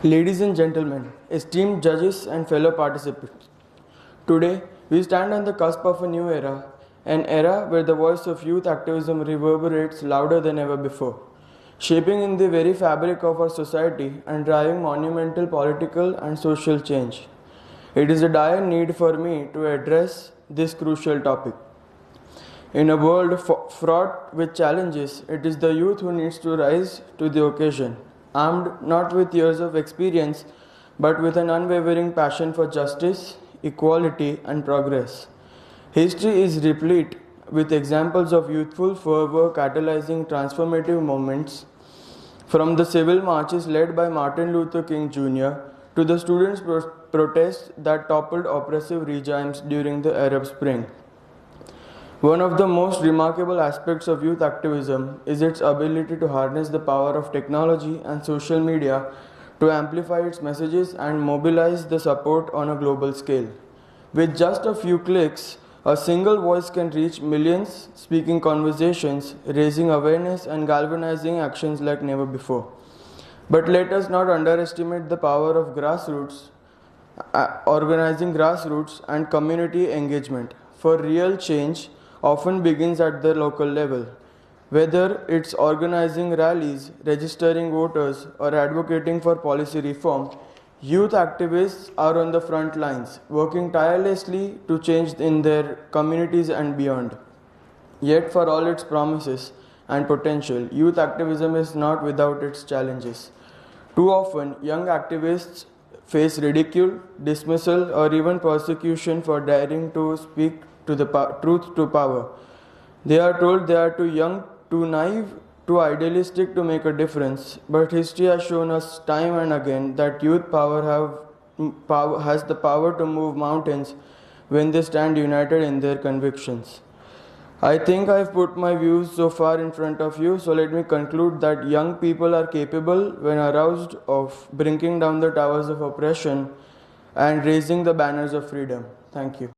Ladies and gentlemen, esteemed judges and fellow participants, today we stand on the cusp of a new era, an era where the voice of youth activism reverberates louder than ever before, shaping in the very fabric of our society and driving monumental political and social change. It is a dire need for me to address this crucial topic. In a world fraught with challenges, it is the youth who needs to rise to the occasion, armed not with years of experience, but with an unwavering passion for justice, equality, and progress. History is replete with examples of youthful fervor catalyzing transformative movements, from the civil marches led by Martin Luther King Jr. to the students' protests that toppled oppressive regimes during the Arab Spring. One of the most remarkable aspects of youth activism is its ability to harness the power of technology and social media to amplify its messages and mobilize the support on a global scale. With just a few clicks, a single voice can reach millions, speaking conversations, raising awareness, and galvanizing actions like never before. But let us not underestimate the power of organizing grassroots and community engagement. For real change often begins at the local level. Whether it's organizing rallies, registering voters, or advocating for policy reform, youth activists are on the front lines, working tirelessly to change in their communities and beyond. Yet, for all its promises and potential, youth activism is not without its challenges. Too often, young activists face ridicule, dismissal, or even persecution for daring to speak to the truth to power. They are told they are too young, too naive, too idealistic to make a difference. But history has shown us time and again that youth has the power to move mountains when they stand united in their convictions. I think I've put my views so far in front of you, so let me conclude that young people are capable, when aroused, of bringing down the towers of oppression and raising the banners of freedom. Thank you.